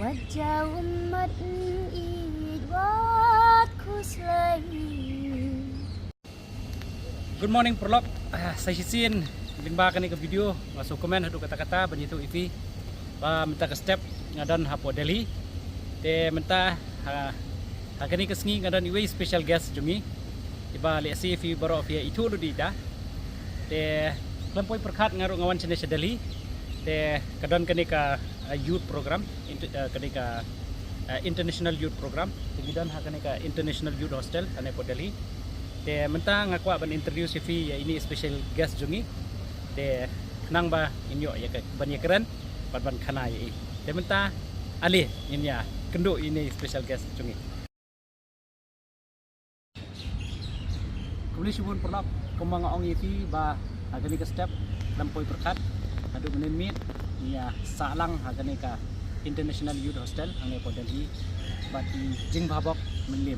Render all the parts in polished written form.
Wajah umat buat kuslai. Good morning Prolog, saya Shisin Binba kani ke video masuk komen hadu kata-kata banyitu ivi minta ke step ngadan hapo Delhi te minta kani ke sengi ngadan iwi special guest jungi iba liasi fi baro fi itu lu dida te lampoi perkat ngaru ngawan chene Delhi te kadan kani ka youth program kani ka international youth program te gidan kani ka international youth hostel ane po Delhi te mentang aku akan introduce fi ini special guest jungi te nang ba inyo ya banyak keren ban khana ya te menta ali inya kendo ini special guest jungi kuli subun pernah kemang ong fi ba agani ke step lampoi perkat adu menen mit ya salang agani ka international youth hostel ange po Delhi bati jing babok menlim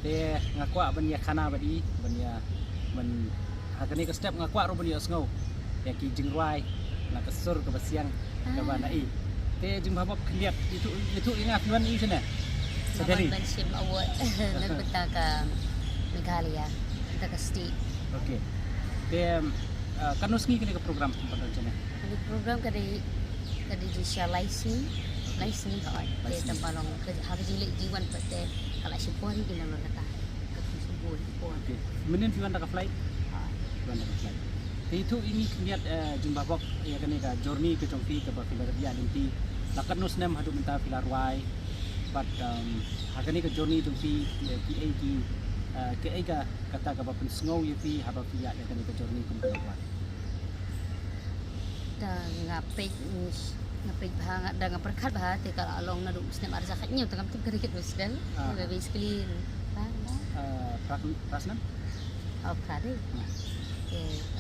te ngakwa ban ya khana badi ban ya men agani ke step ngakwa ro ban ya sngau ya ki jing ruai na kesur ke basiang ke banai te jing babok lihat itu ingat tuan ini sana Sedari bansim awak nagbenta ka Meghalaya ta ka state. Okey te kanusngi kini ke program pada sana Ini program kadi jisya license ka te tampalong hari jilik jiwan pate kala sipon kinalo nata ka subul pon. Okey menen fiwan ka flight fiwan ka flight itu ini lihat Jimbabok ya kan ka journey ke Chongfi ke Bafilar dia linti lakan nusnem hadu minta filarwai but hakani ke journey tu fi ki ka kata ka bapen sngau ya fi haba fi ya kan ke journey ke filarwai Ta ngapik bhangat da ngaperkat bah te kala along na du snem arza khatnya tangam tu kerikit hostel basically prasnan prade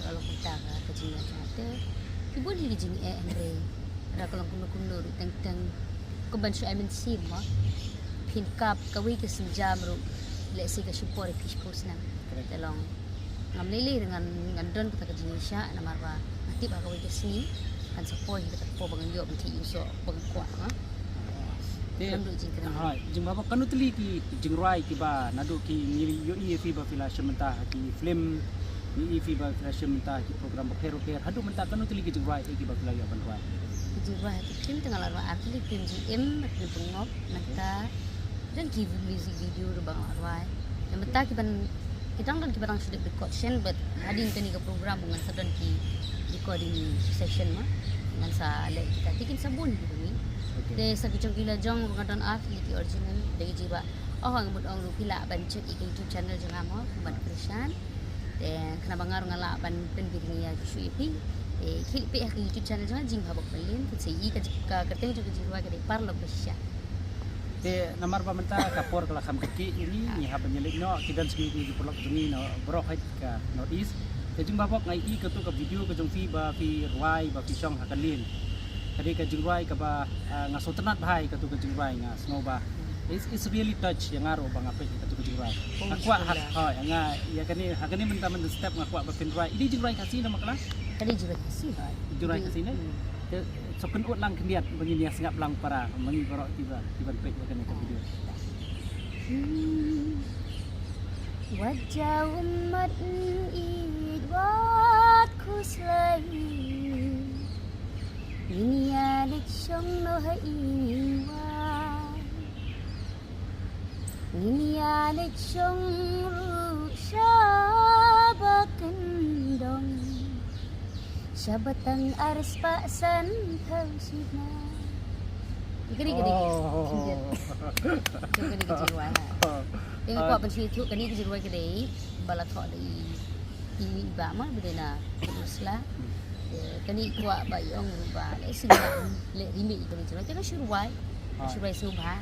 kalau kita ke jinga ada ibu di jinga Andre ada kalau kuno tentang kebansu MNC mah pinkap kawi ke senjam ru lesi ke support ke posna tolong ngamlili dengan don kita ke Indonesia nama apa nanti bakal kawi ke sini kan support kita po bangan yo benti uso pengkuat ha Jimbabok kanu teli ki jingrai ki ba nadu ki yo fi ba fila sementa ki film ni fi ba fila sementa ki program pero hadu menta kanu teli ki jingrai ki ba fila ya banwai jingrai ki film tengah larwa arti film GM di pengop nata dan ki music video ru bang larwai yang menta ki ban kita kan ki barang sudah record session but hadin kani ke program dengan sedon ki recording session mah dengan sa le kita tikin sabun gitu ni de sa kicong kila jong ngadon art ki original de jiba ang mud ang pila ban check YouTube channel jang amo ban Krishan de kana bangar ngala ban penbiring ya su ipi khil pe ke YouTube channel jang jing habak pelin se yi ka kerteng jo jiwa ke de parlo besya te namar pa menta kapor kala kham ki ini ni ha banyelik no kidan segi di pulak jungi no borok hait ka north east te jing babok ngai i ketu ka video ke jong fi ba fi ruai ba fi song hakalin tadi ke jingrai ke ba ngaso tenat bahai ke tu ke jingrai nga snow ba it's really touch yang ngaro bang apa ke tu ke jingrai akwa yang ya kani minta men step ngakwa ba pinrai ini jingrai kasih nama kala tadi jingrai kasih ne soken ut lang keniat begini ya singap lang para mengi borok tiba pek ya kani ke video wajah umat buat kuslai. Ini adik song no haiwa ini adik song sabakendong sabatang aras pasan kausina gede-gede gede jiwa tengok apa pensi itu kani jiwa gede balatok dari ini bama bedena teruslah kani kuat bayong ruba le singa le rimi kani jirai teka syurwai subha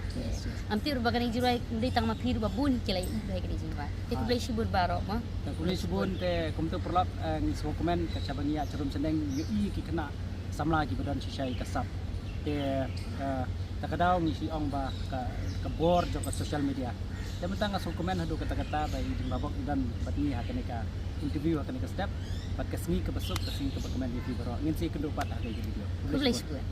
hampir bagani jirai ndai tang ma phir ba bun kelai ibai kani jirai te kulai shibur barok ma te kulai shibun te komtu perlap ngiswo komen ka cabangia cerum seneng yu ki kena samla ki badan sisai kasap te takadaw ngisi ong ba ka board jo ka social media te mentang ngaswo komen hadu kata-kata bai Jimbabok dan batni hakane ka interview hakane ka step pat kasngi ke besuk kasngi ke komen di baro ngin si kendo pat ha video kulai shibur